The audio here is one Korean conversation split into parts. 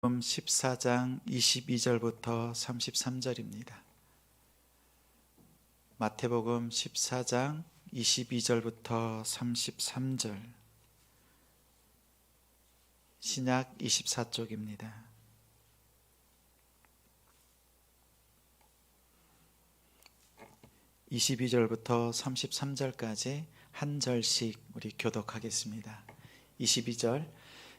14장 22절부터 33절입니다. 마태복음 14장 22절부터 33절, 신약 24쪽입니다. (22절부터) (33절까지) 한 절씩 우리 교독하겠습니다. 22절,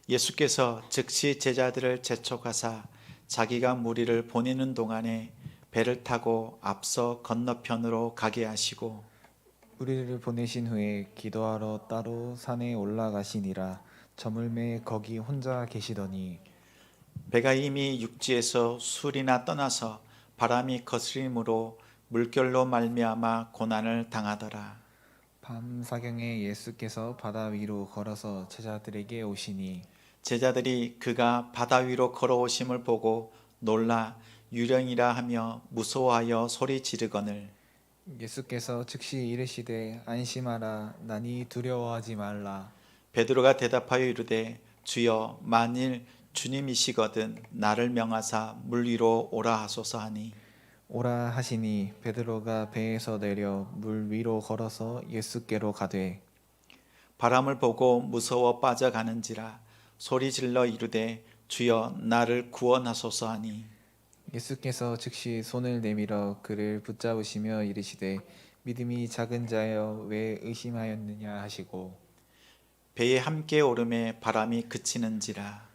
예수께서 즉시 제자들을 재촉하사 자기가 무리를 보내는 동안에 배를 타고 앞서 건너편으로 가게 하시고, 무리를 보내신 후에 기도하러 따로 산에 올라가시니라. 저물매 거기 혼자 계시더니 배가 이미 육지에서 술이나 떠나서 바람이 거스림으로 물결로 말미암아 고난을 당하더라. 밤 사경에 예수께서 바다 위로 걸어서 제자들에게 오시니 제자들이 그가 바다 위로 걸어오심을 보고 놀라 유령이라 하며 무서워하여 소리 지르거늘, 예수께서 즉시 이르시되 안심하라. 나니 두려워하지 말라. 베드로가 대답하여 이르되 주여, 만일 주님이시거든 나를 명하사 물 위로 오라 하소서 하니, 오라 하시니 베드로가 배에서 내려 물 위로 걸어서 예수께로 가되 바람을 보고 무서워 빠져가는지라 소리질러 이르되 주여, 나를 구원하소서 하니, 예수께서 즉시 손을 내밀어 그를 붙잡으시며 이르시되 믿음이 작은 자여 왜 의심하였느냐 하시고 배에 함께 오름에 바람이 그치는지라.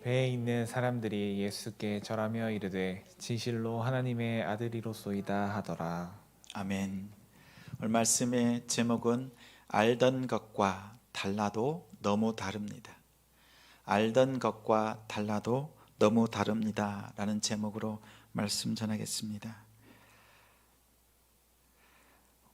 배에 있는 사람들이 예수께 절하며 이르되 진실로 하나님의 아들이로소이다 하더라. 아멘. 오늘 말씀의 제목은 알던 것과 달라도 너무 다릅니다. 알던 것과 달라도 너무 다릅니다 라는 제목으로 말씀 전하겠습니다.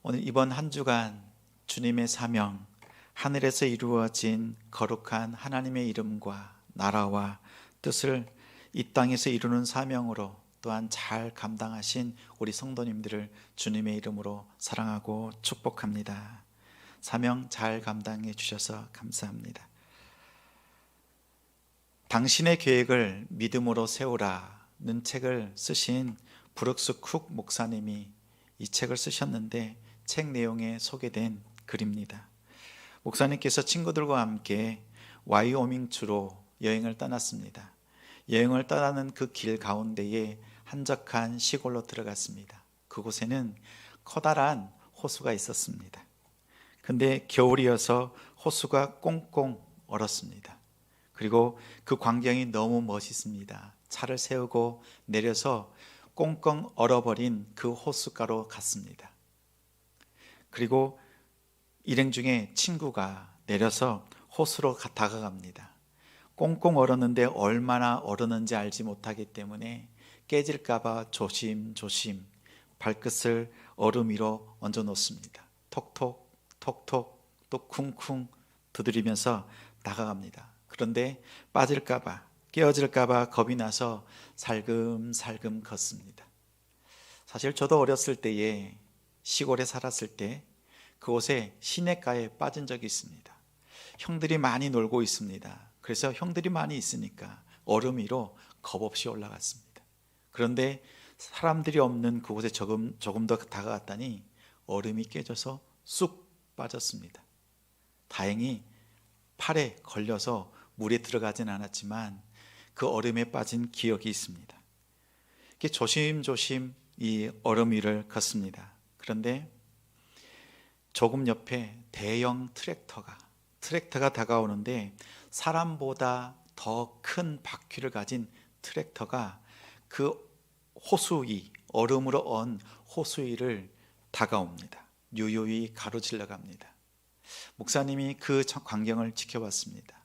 오늘 이번 한 주간 주님의 사명, 하늘에서 이루어진 거룩한 하나님의 이름과 나라와 뜻을 이 땅에서 이루는 사명으로 또한 잘 감당하신 우리 성도님들을 주님의 이름으로 사랑하고 축복합니다. 사명 잘 감당해 주셔서 감사합니다. 당신의 계획을 믿음으로 세우라는 책을 쓰신 브룩스 쿡 목사님이 이 책을 쓰셨는데, 책 내용에 소개된 글입니다. 목사님께서 친구들과 함께 와이오밍주로 여행을 떠났습니다. 여행을 떠나는 그 길 가운데에 한적한 시골로 들어갔습니다. 그곳에는 커다란 호수가 있었습니다. 근데 겨울이어서 호수가 꽁꽁 얼었습니다. 그리고 그 광경이 너무 멋있습니다. 차를 세우고 내려서 꽁꽁 얼어버린 그 호숫가로 갔습니다. 그리고 일행 중에 친구가 내려서 호수로 다가갑니다. 꽁꽁 얼었는데 얼마나 얼었는지 알지 못하기 때문에 깨질까봐 조심조심 발끝을 얼음 위로 얹어 놓습니다. 톡톡 톡톡 또 쿵쿵 두드리면서 다가갑니다. 그런데 빠질까봐, 깨어질까봐 겁이 나서 살금살금 걷습니다. 사실 저도 어렸을 때에 시골에 살았을 때 그곳에 시냇가에 빠진 적이 있습니다. 형들이 많이 놀고 있습니다. 그래서 형들이 많이 있으니까 얼음 위로 겁없이 올라갔습니다. 그런데 사람들이 없는 그곳에 조금 더 다가갔더니 얼음이 깨져서 쑥 빠졌습니다. 다행히 팔에 걸려서 물에 들어가진 않았지만 그 얼음에 빠진 기억이 있습니다. 이렇게 조심조심 이 얼음 위를 걷습니다. 그런데 조금 옆에 대형 트랙터가 다가오는데, 사람보다 더 큰 바퀴를 가진 트랙터가 그 호수 위, 얼음으로 언 호수 위를 다가옵니다. 유유히 가로질러 갑니다. 목사님이 그 광경을 지켜봤습니다.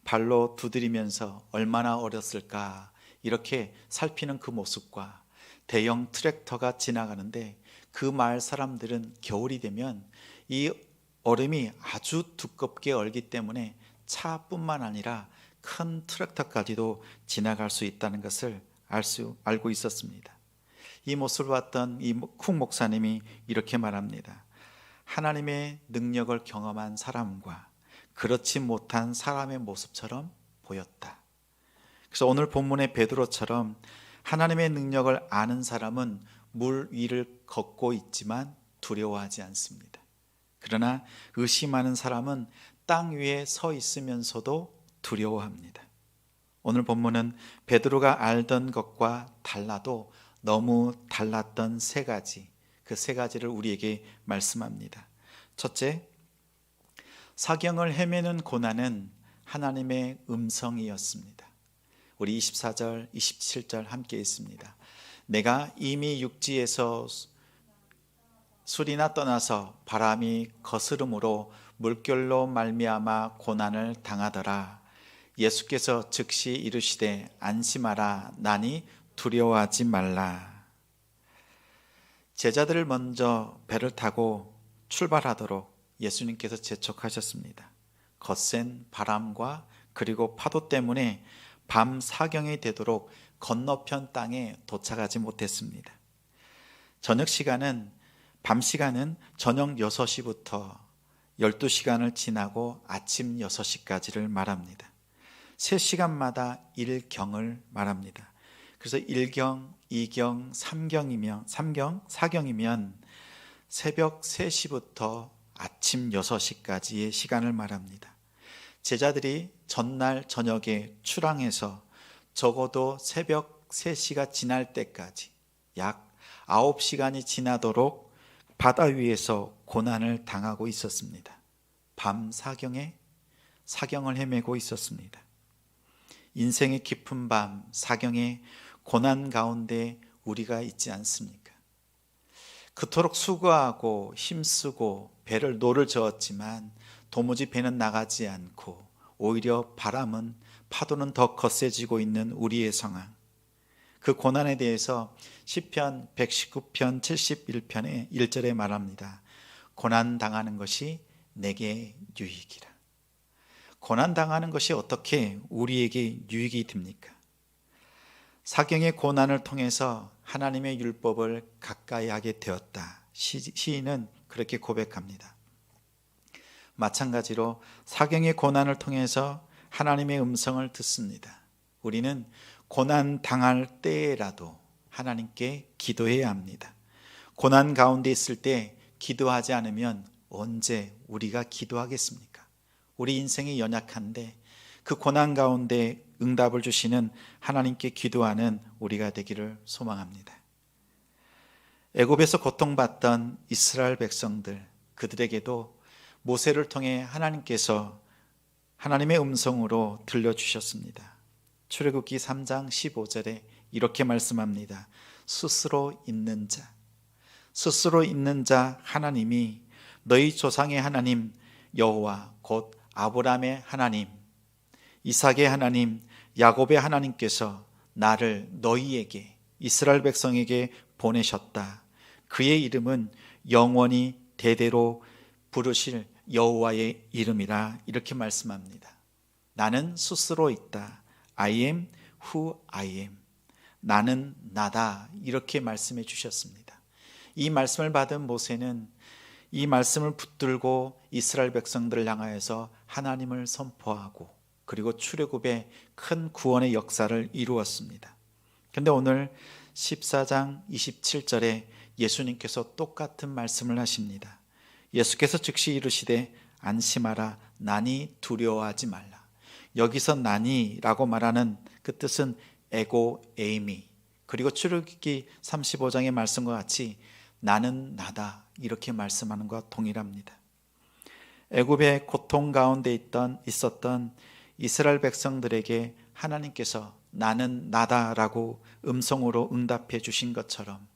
발로 두드리면서 얼마나 어렸을까 이렇게 살피는 그 모습과 대형 트랙터가 지나가는데, 그 마을 사람들은 겨울이 되면 이 얼음이 아주 두껍게 얼기 때문에 차뿐만 아니라 큰 트랙터까지도 지나갈 수 있다는 것을 알고 있었습니다. 이 모습을 봤던 이 쿡 목사님이 이렇게 말합니다. 하나님의 능력을 경험한 사람과 그렇지 못한 사람의 모습처럼 보였다. 그래서 오늘 본문의 베드로처럼 하나님의 능력을 아는 사람은 물 위를 걷고 있지만 두려워하지 않습니다. 그러나 의심하는 사람은 땅 위에 서 있으면서도 두려워합니다. 오늘 본문은 베드로가 알던 것과 달라도 너무 달랐던 세 가지, 그 세 가지를 우리에게 말씀합니다. 첫째, 사경을 헤매는 고난은 하나님의 음성이었습니다. 우리 24절, 27절 함께 있습니다. 내가 이미 육지에서 술이나 떠나서 바람이 거스름으로 물결로 말미암아 고난을 당하더라. 예수께서 즉시 이르시되 안심하라. 나니 두려워하지 말라. 제자들을 먼저 배를 타고 출발하도록 예수님께서 재촉하셨습니다. 거센 바람과 그리고 파도 때문에 밤 사경이 되도록 건너편 땅에 도착하지 못했습니다. 저녁 시간은 밤 시간은 저녁 6시부터 12시간을 지나고 아침 6시까지를 말합니다. 3시간마다 1경을 말합니다. 그래서 1경, 2경, 4경이면 새벽 3시부터 아침 6시까지의 시간을 말합니다. 제자들이 전날 저녁에 출항해서 적어도 새벽 3시가 지날 때까지 약 9시간이 지나도록 바다 위에서 고난을 당하고 있었습니다. 밤 사경을 헤매고 있었습니다. 인생의 깊은 밤 사경에 고난 가운데 우리가 있지 않습니까? 그토록 수고하고 힘쓰고 배를 노를 저었지만 도무지 배는 나가지 않고 오히려 파도는 더 거세지고 있는 우리의 상황. 그 고난에 대해서 시편 119편 71편의 1절에 말합니다. 고난 당하는 것이 내게 유익이라. 고난 당하는 것이 어떻게 우리에게 유익이 됩니까? 사경의 고난을 통해서 하나님의 율법을 가까이 하게 되었다. 시인은 그렇게 고백합니다. 마찬가지로 사경의 고난을 통해서 하나님의 음성을 듣습니다. 우리는 고난 당할 때라도 하나님께 기도해야 합니다. 고난 가운데 있을 때 기도하지 않으면 언제 우리가 기도하겠습니까? 우리 인생이 연약한데 그 고난 가운데 응답을 주시는 하나님께 기도하는 우리가 되기를 소망합니다. 애굽에서 고통받던 이스라엘 백성들, 그들에게도 모세를 통해 하나님께서 하나님의 음성으로 들려주셨습니다. 출애굽기 3장 15절에 이렇게 말씀합니다. 스스로 있는 자 하나님이 너희 조상의 하나님 여호와 곧 아브라함의 하나님, 이삭의 하나님, 야곱의 하나님께서 나를 너희에게 이스라엘 백성에게 보내셨다. 그의 이름은 영원히 대대로 부르실 여호와의 이름이라. 이렇게 말씀합니다. 나는 스스로 있다. I am who I am. 나는 나다. 이렇게 말씀해 주셨습니다. 이 말씀을 받은 모세는 이 말씀을 붙들고 이스라엘 백성들을 향하여서 하나님을 선포하고 그리고 출애굽의 큰 구원의 역사를 이루었습니다. 그런데 오늘 14장 27절에 예수님께서 똑같은 말씀을 하십니다. 예수께서 즉시 이르시되 안심하라. 나니 두려워하지 말라. 여기서 나니라고 말하는 그 뜻은 에고 에이미, 그리고 출애굽기 35장의 말씀과 같이 나는 나다 이렇게 말씀하는 것과 동일합니다. 애굽의 고통 가운데 있었던 이스라엘 백성들에게 하나님께서 나는 나다라고 음성으로 응답해 주신 것처럼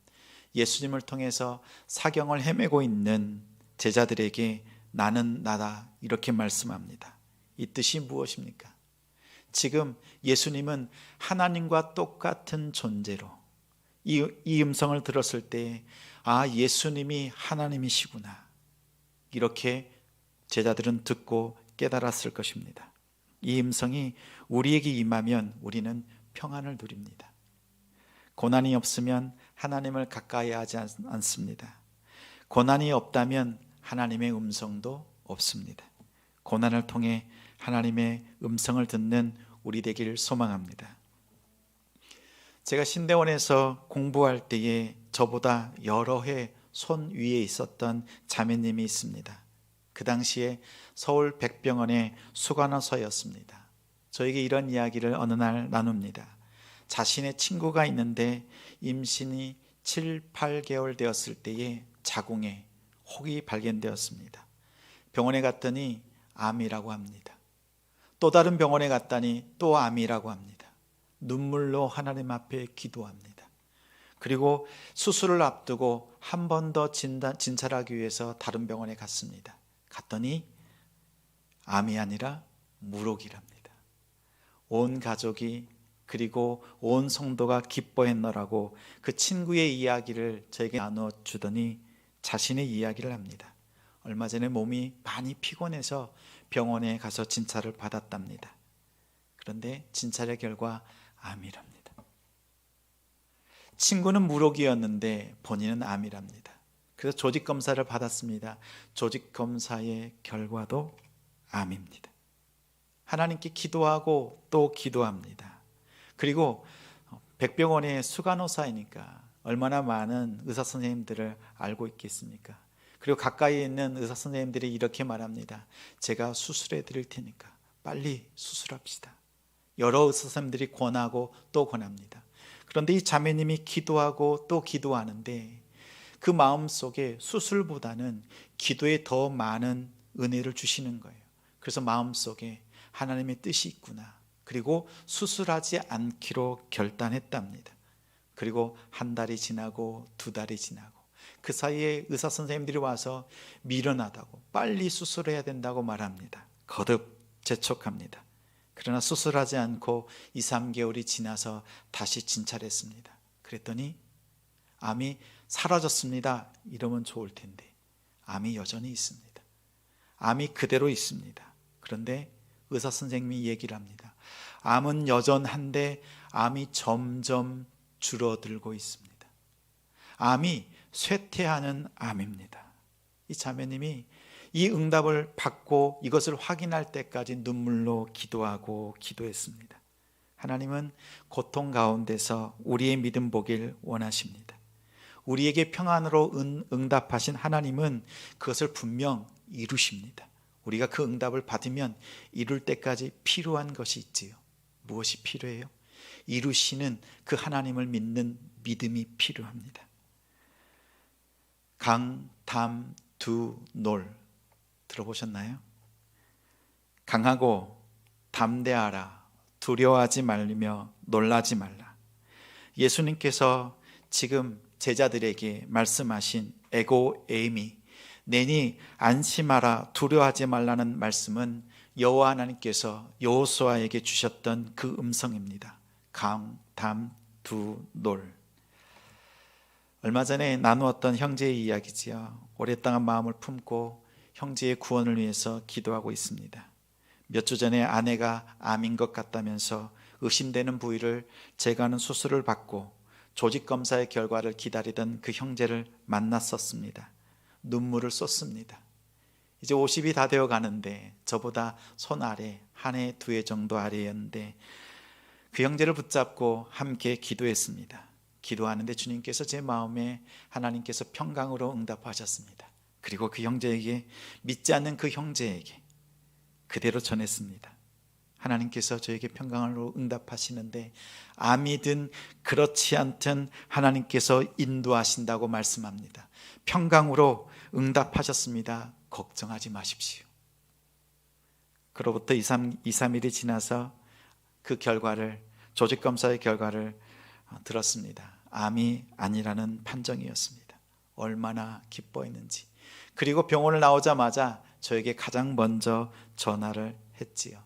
예수님을 통해서 사경을 헤매고 있는 제자들에게 나는 나다 이렇게 말씀합니다. 이 뜻이 무엇입니까? 지금 예수님은 하나님과 똑같은 존재로 이 음성을 들었을 때 예수님이 하나님이시구나 이렇게 제자들은 듣고 깨달았을 것입니다. 이 음성이 우리에게 임하면 우리는 평안을 누립니다. 고난이 없으면 하나님을 가까이 하지 않습니다. 고난이 없다면 하나님의 음성도 없습니다. 고난을 통해 하나님의 음성을 듣는 우리 되기를 소망합니다. 제가 신대원에서 공부할 때에 저보다 여러 해 손 위에 있었던 자매님이 있습니다. 그 당시에 서울 백병원의 수간호사였습니다. 저에게 이런 이야기를 어느 날 나눕니다. 자신의 친구가 있는데 임신이 7, 8개월 되었을 때에 자궁에 혹이 발견되었습니다. 병원에 갔더니 암이라고 합니다. 또 다른 병원에 갔더니 또 암이라고 합니다. 눈물로 하나님 앞에 기도합니다. 그리고 수술을 앞두고 한 번 더 진찰하기 위해서 다른 병원에 갔습니다. 갔더니 암이 아니라 무록이랍니다. 온 가족이 그리고 온 성도가 기뻐했노라고 그 친구의 이야기를 저에게 나눠주더니 자신의 이야기를 합니다. 얼마 전에 몸이 많이 피곤해서 병원에 가서 진찰을 받았답니다. 그런데 진찰의 결과 암이랍니다. 친구는 무록이었는데 본인은 암이랍니다. 그래서 조직검사를 받았습니다. 조직검사의 결과도 암입니다. 하나님께 기도하고 또 기도합니다. 그리고 백병원의 수간호사이니까 얼마나 많은 의사 선생님들을 알고 있겠습니까? 그리고 가까이 있는 의사 선생님들이 이렇게 말합니다. 제가 수술해 드릴 테니까 빨리 수술합시다. 여러 의사 선생님들이 권하고 또 권합니다. 그런데 이 자매님이 기도하고 또 기도하는데 그 마음속에 수술보다는 기도에 더 많은 은혜를 주시는 거예요. 그래서 마음속에 하나님의 뜻이 있구나. 그리고 수술하지 않기로 결단했답니다. 그리고 한 달이 지나고 두 달이 지나고 그 사이에 의사 선생님들이 와서 미련하다고 빨리 수술해야 된다고 말합니다. 거듭 재촉합니다. 그러나 수술하지 않고 2, 3개월이 지나서 다시 진찰했습니다. 그랬더니 암이 사라졌습니다. 이러면 좋을 텐데 암이 여전히 있습니다. 암이 그대로 있습니다. 그런데 의사 선생님이 얘기를 합니다. 암은 여전한데 암이 점점 줄어들고 있습니다. 암이 쇠퇴하는 암입니다. 이 자매님이 이 응답을 받고 이것을 확인할 때까지 눈물로 기도하고 기도했습니다. 하나님은 고통 가운데서 우리의 믿음 보길 원하십니다. 우리에게 평안으로 응답하신 하나님은 그것을 분명 이루십니다. 우리가 그 응답을 받으면 이룰 때까지 필요한 것이 있지요. 무엇이 필요해요? 이루시는 그 하나님을 믿는 믿음이 필요합니다. 강, 담, 두, 놀 들어보셨나요? 강하고 담대하라, 두려워하지 말며 놀라지 말라. 예수님께서 지금 제자들에게 말씀하신 에고 에이미, 내니 안심하라, 두려워하지 말라는 말씀은 여호와 하나님께서 여호수아에게 주셨던 그 음성입니다. 강, 담, 두, 놀. 얼마 전에 나누었던 형제의 이야기지요. 오랫동안 마음을 품고 형제의 구원을 위해서 기도하고 있습니다. 몇 주 전에 아내가 암인 것 같다면서 의심되는 부위를 제거하는 수술을 받고 조직검사의 결과를 기다리던 그 형제를 만났었습니다. 눈물을 쏟습니다. 이제 50이 다 되어 가는데 저보다 손 아래, 한 해, 두 해 정도 아래였는데 그 형제를 붙잡고 함께 기도했습니다. 기도하는데 주님께서 제 마음에 하나님께서 평강으로 응답하셨습니다. 그리고 그 형제에게, 믿지 않는 그 형제에게 그대로 전했습니다. 하나님께서 저에게 평강으로 응답하시는데 암이든 그렇지 않든 하나님께서 인도하신다고 말씀합니다. 평강으로 응답하셨습니다. 걱정하지 마십시오. 그로부터 2, 3일이 지나서 그 결과를, 조직검사의 결과를 들었습니다. 암이 아니라는 판정이었습니다. 얼마나 기뻐했는지. 그리고 병원을 나오자마자 저에게 가장 먼저 전화를 했지요.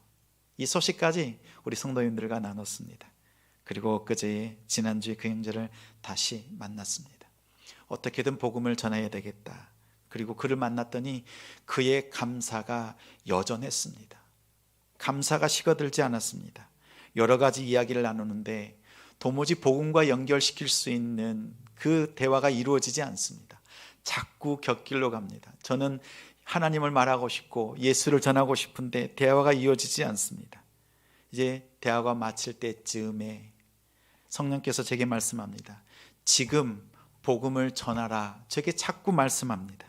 이 소식까지 우리 성도님들과 나눴습니다. 그리고 엊그제, 지난주에 그 형제를 다시 만났습니다. 어떻게든 복음을 전해야 되겠다. 그리고 그를 만났더니 그의 감사가 여전했습니다. 감사가 식어들지 않았습니다. 여러 가지 이야기를 나누는데 도무지 복음과 연결시킬 수 있는 그 대화가 이루어지지 않습니다. 자꾸 곁길로 갑니다. 저는 하나님을 말하고 싶고 예수를 전하고 싶은데 대화가 이어지지 않습니다. 이제 대화가 마칠 때쯤에 성령께서 제게 말씀합니다. 지금 복음을 전하라. 저에게 자꾸 말씀합니다.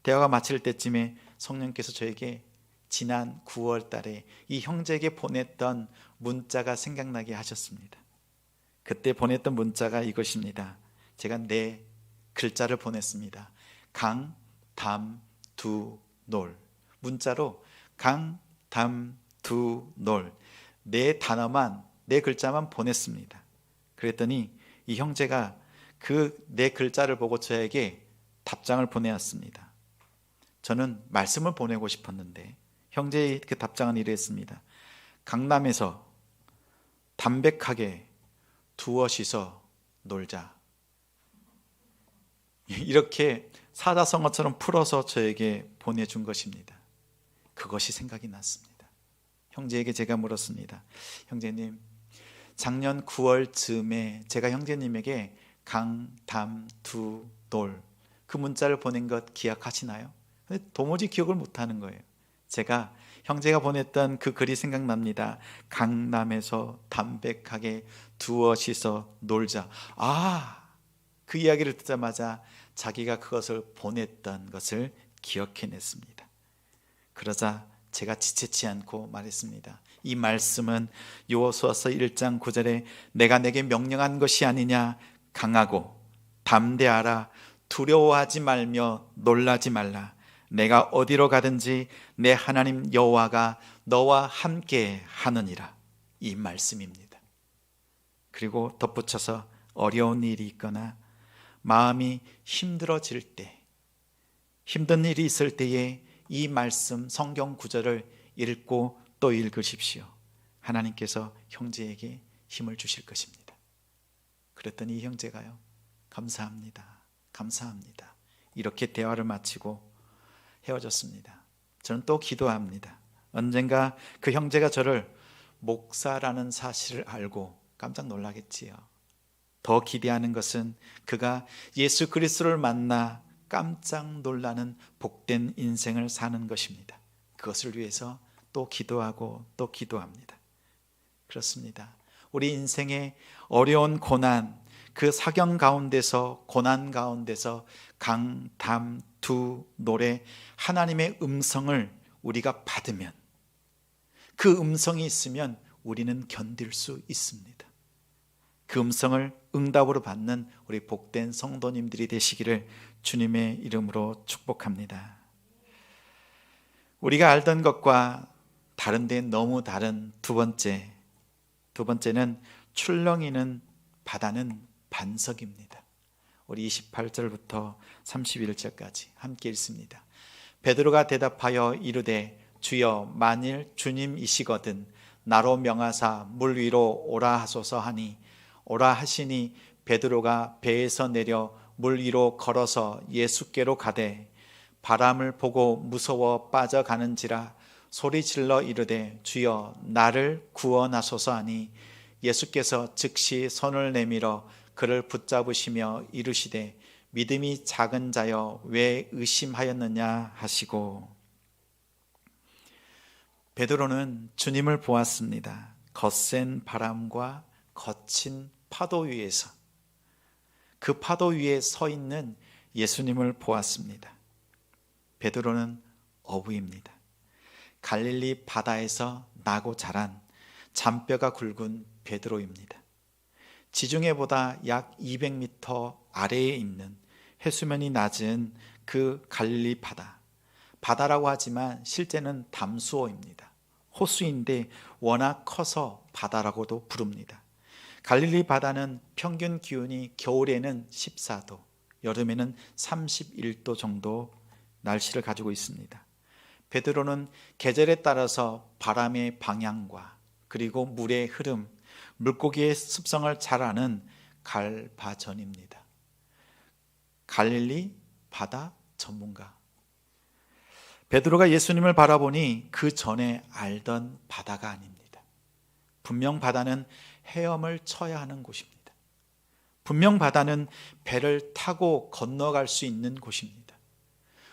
대화가 마칠 때쯤에 성령께서 저에게 지난 9월 달에 이 형제에게 보냈던 문자가 생각나게 하셨습니다. 그때 보냈던 문자가 이것입니다. 제가 네 글자를 보냈습니다. 강, 담, 두, 놀. 문자로 강, 담, 두, 놀. 네 단어만, 네 글자만 보냈습니다. 그랬더니 이 형제가 그 네 글자를 보고 저에게 답장을 보내왔습니다. 저는 말씀을 보내고 싶었는데 형제의 그 답장은 이랬습니다. 강남에서 담백하게 두어시서 놀자. 이렇게 사자성어처럼 풀어서 저에게 보내준 것입니다. 그것이 생각이 났습니다. 형제에게 제가 물었습니다. 형제님, 작년 9월 즈음에 제가 형제님에게 강, 담, 두, 놀 그 문자를 보낸 것 기억하시나요? 근데 도무지 기억을 못하는 거예요. 제가 형제가 보냈던 그 글이 생각납니다. 강남에서 담백하게 두어시서 놀자. 그 이야기를 듣자마자 자기가 그것을 보냈던 것을 기억해냈습니다. 그러자 제가 지체치 않고 말했습니다. 이 말씀은 여호수아서 1장 9절에 내가 내게 명령한 것이 아니냐. 강하고 담대하라. 두려워하지 말며 놀라지 말라. 내가 어디로 가든지 내 하나님 여호와가 너와 함께 하느니라. 이 말씀입니다. 그리고 덧붙여서 어려운 일이 있거나 마음이 힘들어질 때, 힘든 일이 있을 때에 이 말씀 성경 구절을 읽고 또 읽으십시오. 하나님께서 형제에게 힘을 주실 것입니다. 그랬더니 이 형제가요, 감사합니다. 감사합니다. 이렇게 대화를 마치고 헤어졌습니다. 저는 또 기도합니다. 언젠가 그 형제가 저를 목사라는 사실을 알고 깜짝 놀라겠지요. 더 기대하는 것은 그가 예수 그리스도를 만나 깜짝 놀라는 복된 인생을 사는 것입니다. 그것을 위해서 또 기도하고 또 기도합니다. 그렇습니다. 우리 인생의 어려운 고난, 그 사경 가운데서, 고난 가운데서 강, 담, 두, 노래, 하나님의 음성을 우리가 받으면, 그 음성이 있으면 우리는 견딜 수 있습니다. 그 음성을 응답으로 받는 우리 복된 성도님들이 되시기를 주님의 이름으로 축복합니다. 우리가 알던 것과 다른데 너무 다른 두 번째는 출렁이는 바다는 반석입니다. 우리 28절부터 31절까지 함께 읽습니다. 베드로가 대답하여 이르되 주여 만일 주님이시거든 나로 명하사 물 위로 오라 하소서 하니 오라 하시니 베드로가 배에서 내려 물 위로 걸어서 예수께로 가되 바람을 보고 무서워 빠져가는지라 소리질러 이르되 주여 나를 구원하소서 하니 예수께서 즉시 손을 내밀어 그를 붙잡으시며 이르시되 믿음이 작은 자여 왜 의심하였느냐 하시고. 베드로는 주님을 보았습니다. 거센 바람과 거친 파도 위에서, 그 파도 위에 서 있는 예수님을 보았습니다. 베드로는 어부입니다. 갈릴리 바다에서 나고 자란 잔뼈가 굵은 베드로입니다. 지중해보다 약 200m 아래에 있는 해수면이 낮은 그 갈릴리 바다라고 하지만 실제는 담수어입니다. 호수인데 워낙 커서 바다라고도 부릅니다. 갈릴리 바다는 평균 기온이 겨울에는 14도, 여름에는 31도 정도 날씨를 가지고 있습니다. 베드로는 계절에 따라서 바람의 방향과 그리고 물의 흐름, 물고기의 습성을 잘 아는 갈바전입니다. 갈릴리 바다 전문가. 베드로가 예수님을 바라보니 그 전에 알던 바다가 아닙니다. 분명 바다는 헤엄을 쳐야 하는 곳입니다. 분명 바다는 배를 타고 건너갈 수 있는 곳입니다.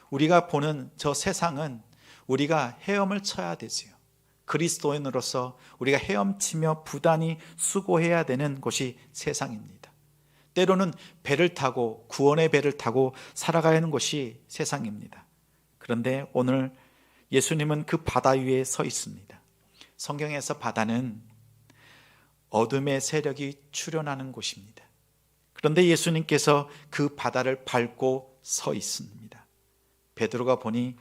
우리가 보는 저 세상은 우리가 헤엄을 쳐야 되지요. 그리스도인으로서 우리가 헤엄치며 부단히 수고해야 되는 곳이 세상입니다. 때로는 배를 타고 구원의 배를 타고 살아가야 하는 곳이 세상입니다. 그런데 오늘 예수님은 그 바다 위에 서 있습니다. 성경에서 바다는 어둠의 세력이 출현하는 곳입니다. 그런데 예수님께서 그 바다를 밟고 서 있습니다. 베드로가 보니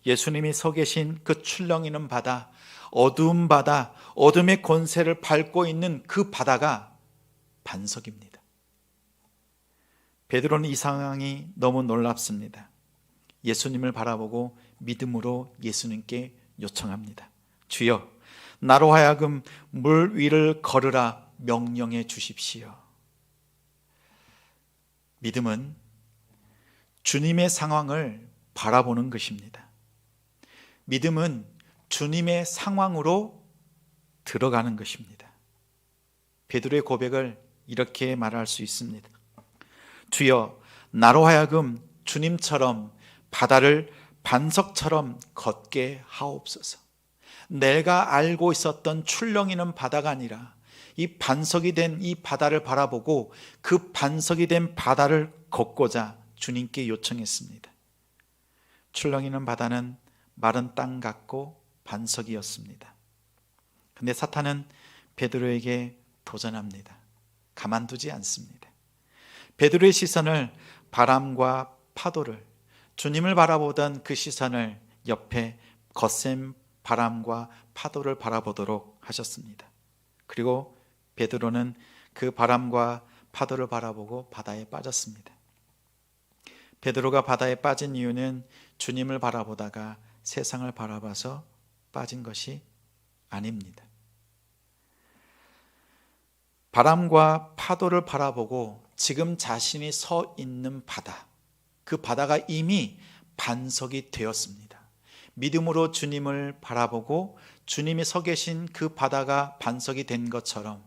예수님이 서 계신 그 출렁이는 바다, 어두운 바다, 어둠의 권세를 밟고 있는 그 바다가 반석입니다. 베드로는 이 상황이 너무 놀랍습니다. 예수님을 바라보고 믿음으로 예수님께 요청합니다. 주여, 나로 하여금 물 위를 걸으라 명령해 주십시오. 믿음은 주님의 상황을 바라보는 것입니다. 믿음은 주님의 상황으로 들어가는 것입니다. 베드로의 고백을 이렇게 말할 수 있습니다. 주여, 나로 하여금 주님처럼 바다를 반석처럼 걷게 하옵소서. 내가 알고 있었던 출렁이는 바다가 아니라 이 반석이 된 이 바다를 바라보고 그 반석이 된 바다를 걷고자 주님께 요청했습니다. 출렁이는 바다는 마른 땅 같고 반석이었습니다. 그런데 사탄은 베드로에게 도전합니다. 가만두지 않습니다. 베드로의 시선을 바람과 파도를, 주님을 바라보던 그 시선을 옆에 거센 바람과 파도를 바라보도록 하셨습니다. 그리고 베드로는 그 바람과 파도를 바라보고 바다에 빠졌습니다. 베드로가 바다에 빠진 이유는 주님을 바라보다가 세상을 바라봐서 빠진 것이 아닙니다. 바람과 파도를 바라보고 지금 자신이 서 있는 바다, 그 바다가 이미 반석이 되었습니다. 믿음으로 주님을 바라보고 주님이 서 계신 그 바다가 반석이 된 것처럼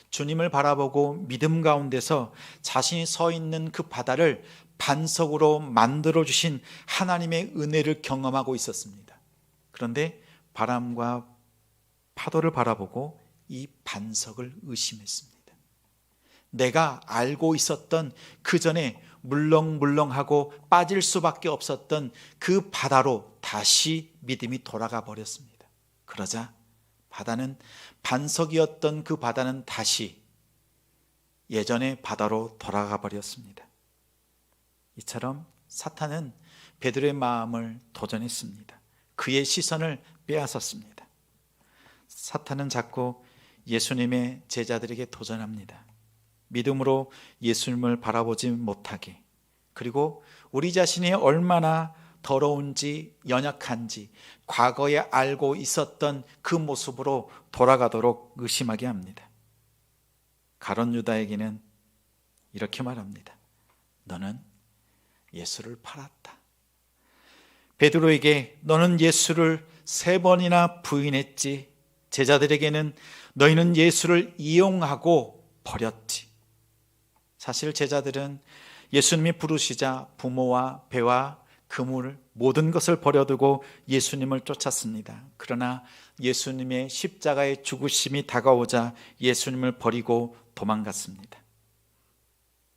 주님을 바라보고 믿음 가운데서 자신이 서 있는 그 바다를 반석으로 만들어 주신 하나님의 은혜를 경험하고 있었습니다. 그런데 바람과 파도를 바라보고 이 반석을 의심했습니다. 내가 알고 있었던 그 전에 물렁물렁하고 빠질 수밖에 없었던 그 바다로 다시 믿음이 돌아가 버렸습니다. 그러자 바다는, 반석이었던 그 바다는 다시 예전의 바다로 돌아가 버렸습니다. 이처럼 사탄은 베드로의 마음을 도전했습니다. 그의 시선을 빼앗았습니다. 사탄은 자꾸 예수님의 제자들에게 도전합니다. 믿음으로 예수님을 바라보지 못하게, 그리고 우리 자신이 얼마나 더러운지 연약한지 과거에 알고 있었던 그 모습으로 돌아가도록 의심하게 합니다. 가룟 유다에게는 이렇게 말합니다. 너는 예수를 팔았다. 베드로에게 너는 예수를 3번이나 부인했지. 제자들에게는 너희는 예수를 이용하고 버렸지. 사실 제자들은 예수님이 부르시자 부모와 배와 그물 모든 것을 버려두고 예수님을 쫓았습니다. 그러나 예수님의 십자가의 죽으심이 다가오자 예수님을 버리고 도망갔습니다.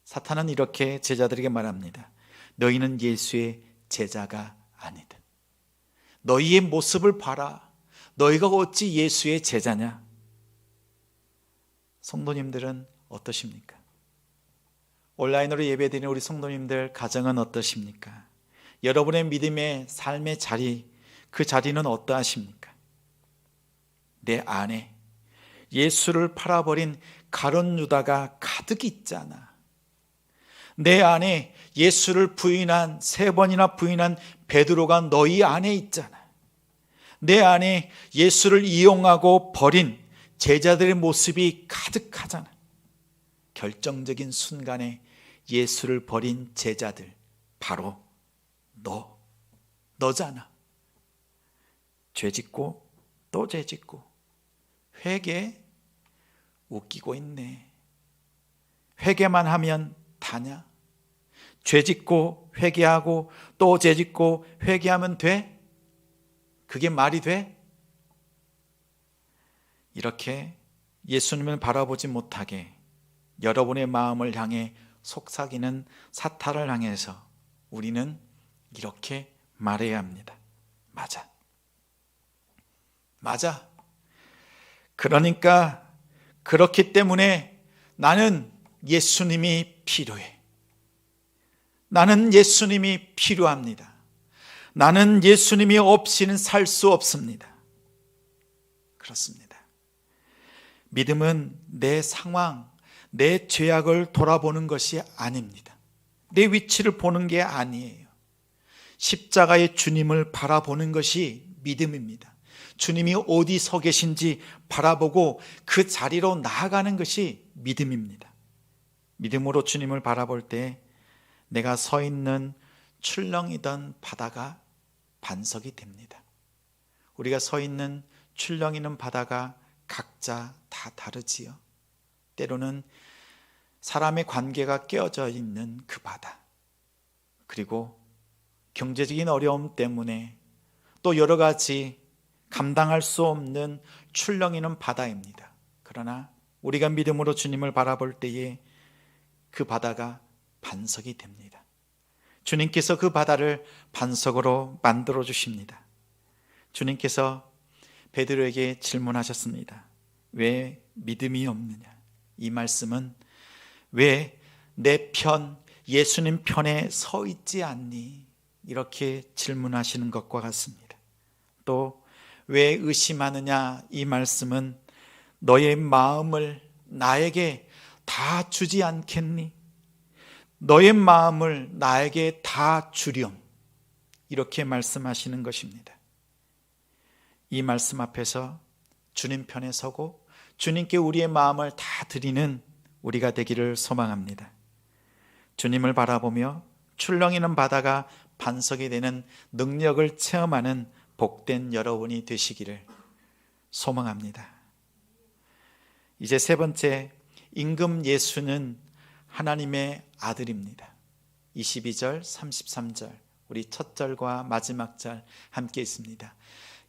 사탄은 이렇게 제자들에게 말합니다. 너희는 예수의 제자가 아니다. 너희의 모습을 봐라. 너희가 어찌 예수의 제자냐? 성도님들은 어떠십니까? 온라인으로 예배드리는 우리 성도님들 가정은 어떠십니까? 여러분의 믿음의 삶의 자리, 그 자리는 어떠하십니까? 내 안에 예수를 팔아버린 가룟 유다가 가득 있잖아. 내 안에 예수를 부인한, 3번이나 부인한 베드로가 너희 안에 있잖아. 내 안에 예수를 이용하고 버린 제자들의 모습이 가득하잖아. 결정적인 순간에 예수를 버린 제자들, 바로 너잖아. 죄짓고 또 죄짓고 회개, 웃기고 있네. 회개만 하면 다냐? 죄짓고 회개하고 또 죄짓고 회개하면 돼? 그게 말이 돼? 이렇게 예수님을 바라보지 못하게 여러분의 마음을 향해 속삭이는 사탄을 향해서 우리는 이렇게 말해야 합니다. 맞아. 맞아. 그러니까 그렇기 때문에 나는 예수님이 필요해. 나는 예수님이 필요합니다. 나는 예수님이 없이는 살 수 없습니다. 그렇습니다. 믿음은 내 상황, 내 죄악을 돌아보는 것이 아닙니다. 내 위치를 보는 게 아니에요. 십자가의 주님을 바라보는 것이 믿음입니다. 주님이 어디 서 계신지 바라보고 그 자리로 나아가는 것이 믿음입니다. 믿음으로 주님을 바라볼 때 내가 서 있는 출렁이던 바다가 반석이 됩니다. 우리가 서 있는 출렁이는 바다가 각자 다 다르지요. 때로는 사람의 관계가 깨어져 있는 그 바다, 그리고 경제적인 어려움 때문에 또 여러 가지 감당할 수 없는 출렁이는 바다입니다. 그러나 우리가 믿음으로 주님을 바라볼 때에 그 바다가 반석이 됩니다. 주님께서 그 바다를 반석으로 만들어 주십니다. 주님께서 베드로에게 질문하셨습니다. 왜 믿음이 없느냐? 이 말씀은 왜 내 편, 예수님 편에 서 있지 않니? 이렇게 질문하시는 것과 같습니다. 또 왜 의심하느냐? 이 말씀은 너의 마음을 나에게 다 주지 않겠니? 너의 마음을 나에게 다 주렴. 이렇게 말씀하시는 것입니다. 이 말씀 앞에서 주님 편에 서고 주님께 우리의 마음을 다 드리는 우리가 되기를 소망합니다. 주님을 바라보며 출렁이는 바다가 반석이 되는 능력을 체험하는 복된 여러분이 되시기를 소망합니다. 이제 세 번째, 임금 예수는 하나님의 아들입니다. 22절, 33절, 우리 첫 절과 마지막 절 함께 있습니다.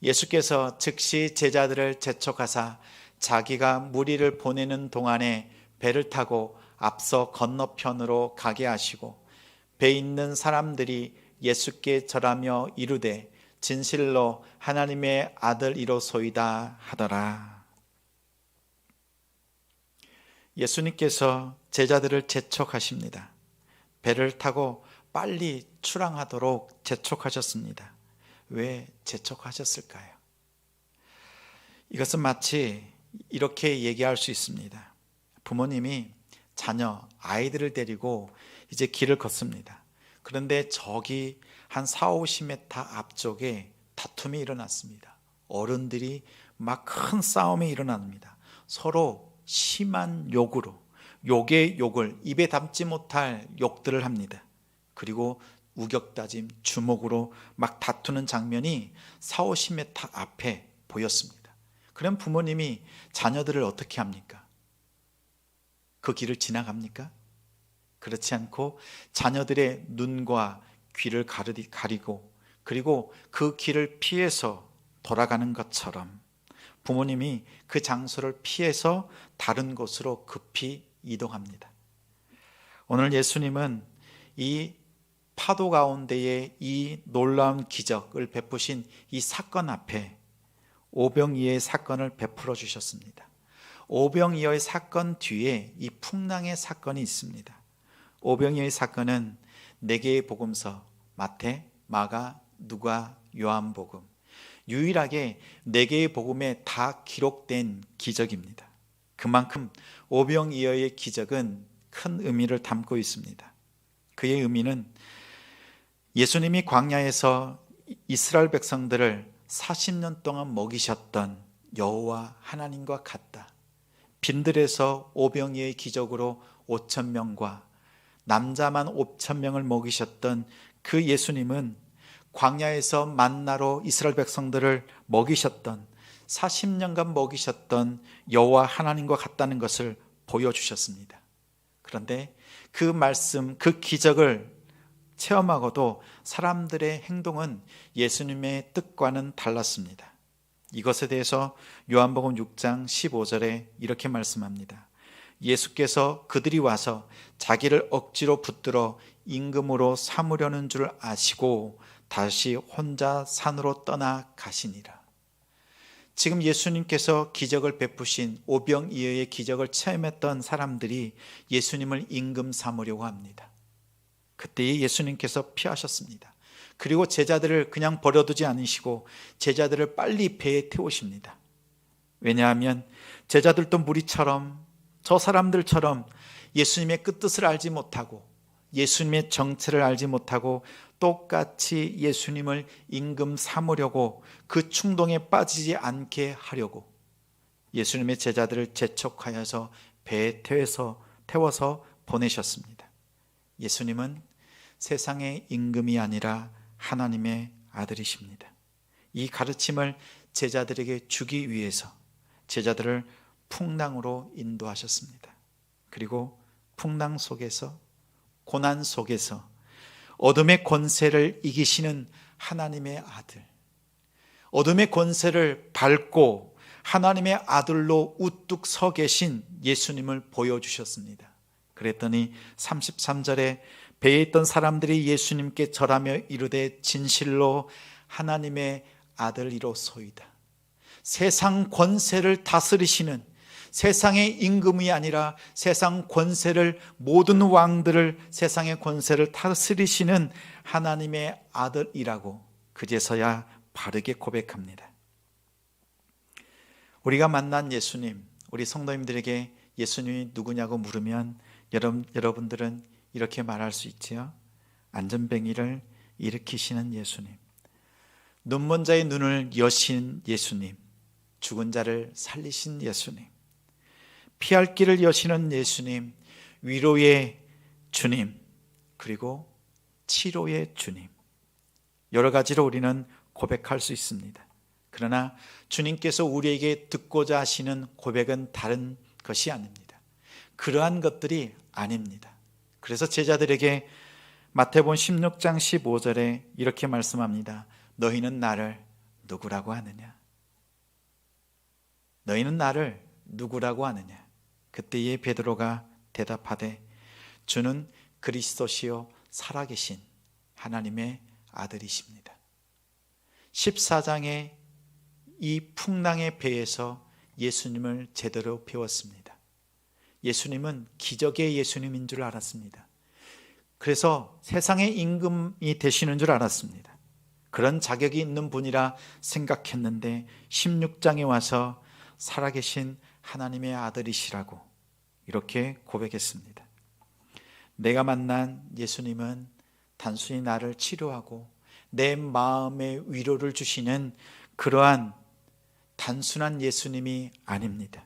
예수께서 즉시 제자들을 재촉하사 자기가 무리를 보내는 동안에 배를 타고 앞서 건너편으로 가게 하시고 배에 있는 사람들이 예수께 절하며 이르되 진실로 하나님의 아들이로소이다 하더라. 예수님께서 제자들을 재촉하십니다. 배를 타고 빨리 출항하도록 재촉하셨습니다. 왜 재촉하셨을까요? 이것은 마치 이렇게 얘기할 수 있습니다. 부모님이 아이들을 데리고 이제 길을 걷습니다. 그런데 저기 한 4-50m 앞쪽에 다툼이 일어났습니다. 어른들이 막 큰 싸움이 일어납니다. 서로 심한 욕으로 욕의 욕을 입에 담지 못할 욕들을 합니다. 그리고 우격다짐, 주먹으로 막 다투는 장면이 4-50m 앞에 보였습니다. 그럼 부모님이 자녀들을 어떻게 합니까? 그 길을 지나갑니까? 그렇지 않고 자녀들의 눈과 귀를 가리고 그리고 그 길을 피해서 돌아가는 것처럼 부모님이 그 장소를 피해서 다른 곳으로 급히 이동합니다. 오늘 예수님은 이 파도 가운데에 이 놀라운 기적을 베푸신 이 사건 앞에 오병이어의 사건을 베풀어 주셨습니다. 오병이어의 사건 뒤에 이 풍랑의 사건이 있습니다. 오병이어의 사건은 4개의 복음서, 마태, 마가, 누가, 요한복음, 유일하게 4개의 복음에 다 기록된 기적입니다. 그만큼 오병이어의 기적은 큰 의미를 담고 있습니다. 그의 의미는 예수님이 광야에서 이스라엘 백성들을 40년 동안 먹이셨던 여호와 하나님과 같다. 빈들에서 오병이어의 기적으로 5,000명과 남자만 5,000명을 먹이셨던 그 예수님은 광야에서 만나로 이스라엘 백성들을 먹이셨던 40년간 먹이셨던 여호와 하나님과 같다는 것을 보여주셨습니다. 그런데 그 말씀, 그 기적을 체험하고도 사람들의 행동은 예수님의 뜻과는 달랐습니다. 이것에 대해서 요한복음 6장 15절에 이렇게 말씀합니다. 예수께서 그들이 와서 자기를 억지로 붙들어 임금으로 삼으려는 줄 아시고 다시 혼자 산으로 떠나 가시니라. 지금 예수님께서 기적을 베푸신 오병이어의 기적을 체험했던 사람들이 예수님을 임금 삼으려고 합니다. 그때 예수님께서 피하셨습니다. 그리고 제자들을 그냥 버려두지 않으시고 제자들을 빨리 배에 태우십니다. 왜냐하면 제자들도 무리처럼 저 사람들처럼 예수님의 끝뜻을 알지 못하고 예수님의 정체를 알지 못하고 똑같이 예수님을 임금 삼으려고 그 충동에 빠지지 않게 하려고 예수님의 제자들을 재촉하여서 배에 태워서 보내셨습니다. 예수님은 세상의 임금이 아니라 하나님의 아들이십니다. 이 가르침을 제자들에게 주기 위해서 제자들을 풍랑으로 인도하셨습니다. 그리고 풍랑 속에서 고난 속에서 어둠의 권세를 이기시는 하나님의 아들, 어둠의 권세를 밟고 하나님의 아들로 우뚝 서 계신 예수님을 보여주셨습니다. 그랬더니 33절에 배에 있던 사람들이 예수님께 절하며 이르되 진실로 하나님의 아들이로소이다. 세상 권세를 다스리시는 세상의 임금이 아니라 세상 권세를 모든 왕들을 세상의 권세를 다스리시는 하나님의 아들이라고 그제서야 바르게 고백합니다. 우리가 만난 예수님, 우리 성도님들에게 예수님이 누구냐고 물으면 여러분들은 이렇게 말할 수 있지요. 안전뱅이를 일으키시는 예수님, 눈먼 자의 눈을 여신 예수님, 죽은 자를 살리신 예수님, 피할 길을 여시는 예수님, 위로의 주님, 그리고 치료의 주님. 여러 가지로 우리는 고백할 수 있습니다. 그러나 주님께서 우리에게 듣고자 하시는 고백은 다른 것이 아닙니다. 그러한 것들이 아닙니다. 그래서 제자들에게 마태복음 16장 15절에 이렇게 말씀합니다. 너희는 나를 누구라고 하느냐? 너희는 나를 누구라고 하느냐? 그때에 베드로가 대답하되 주는 그리스도시요 살아계신 하나님의 아들이십니다. 14장의 이 풍랑의 배에서 예수님을 제대로 배웠습니다. 예수님은 기적의 예수님인 줄 알았습니다. 그래서 세상의 임금이 되시는 줄 알았습니다. 그런 자격이 있는 분이라 생각했는데 16장에 와서 살아계신 하나님의 아들이시라고 이렇게 고백했습니다. 내가 만난 예수님은 단순히 나를 치료하고 내 마음의 위로를 주시는 그러한 단순한 예수님이 아닙니다.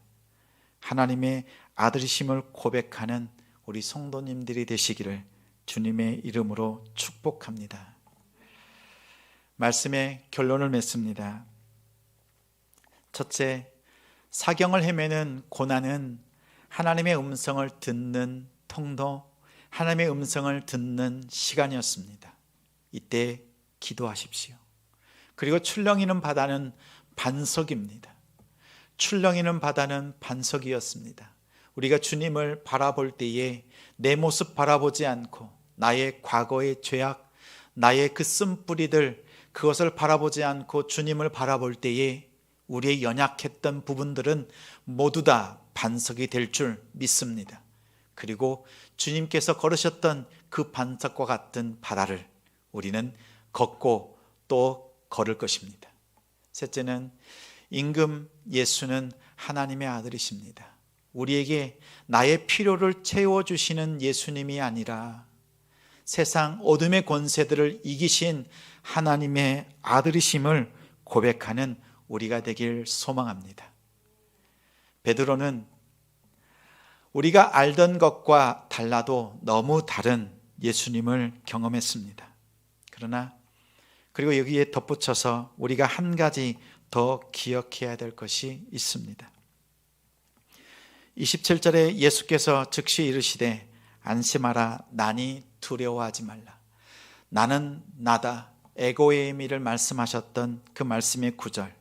하나님의 아들이심을 고백하는 우리 성도님들이 되시기를 주님의 이름으로 축복합니다. 말씀의 결론을 맺습니다. 첫째, 사경을 헤매는 고난은 하나님의 음성을 듣는 통로, 하나님의 음성을 듣는 시간이었습니다. 이때 기도하십시오. 그리고 출렁이는 바다는 반석입니다. 출렁이는 바다는 반석이었습니다. 우리가 주님을 바라볼 때에 내 모습 바라보지 않고 나의 과거의 죄악, 나의 그 쓴뿌리들 그것을 바라보지 않고 주님을 바라볼 때에 우리의 연약했던 부분들은 모두 다 반석이 될 줄 믿습니다. 그리고 주님께서 걸으셨던 그 반석과 같은 바다를 우리는 걷고 또 걸을 것입니다. 셋째는 임금 예수는 하나님의 아들이십니다. 우리에게 나의 필요를 채워주시는 예수님이 아니라 세상 어둠의 권세들을 이기신 하나님의 아들이심을 고백하는 우리가 되길 소망합니다. 베드로는 우리가 알던 것과 달라도 너무 다른 예수님을 경험했습니다. 그리고 여기에 덧붙여서 우리가 한 가지 더 기억해야 될 것이 있습니다. 27절에 예수께서 즉시 이르시되 안심하라 나니 두려워하지 말라. 나는 나다 에고의 의미를 말씀하셨던 그 말씀의 구절,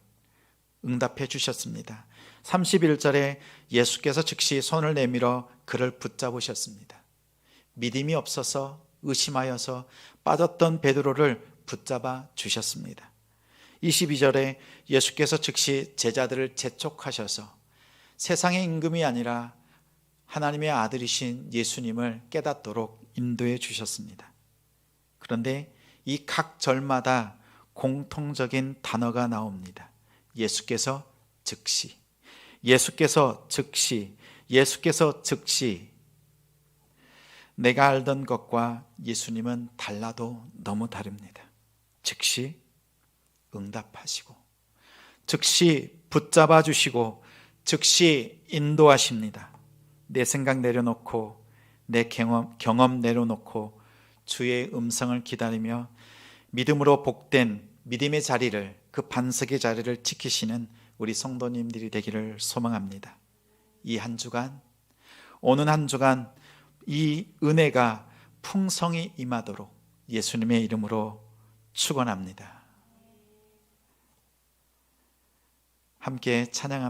응답해 주셨습니다. 31절에 예수께서 즉시 손을 내밀어 그를 붙잡으셨습니다. 믿음이 없어서 의심하여서 빠졌던 베드로를 붙잡아 주셨습니다. 22절에 예수께서 즉시 제자들을 재촉하셔서 세상의 임금이 아니라 하나님의 아들이신 예수님을 깨닫도록 인도해 주셨습니다. 그런데 이 각 절마다 공통적인 단어가 나옵니다. 예수께서 즉시, 예수께서 즉시, 예수께서 즉시. 내가 알던 것과 예수님은 달라도 너무 다릅니다. 즉시 응답하시고, 즉시 붙잡아 주시고, 즉시 인도하십니다. 내 생각 내려놓고, 내 경험 내려놓고 주의 음성을 기다리며 믿음으로 복된 믿음의 자리를, 그 반석의 자리를 지키시는 우리 성도님들이 되기를 소망합니다. 이 한 주간, 오는 한 주간 이 은혜가 풍성히 임하도록 예수님의 이름으로 축원합니다. 함께 찬양합니다.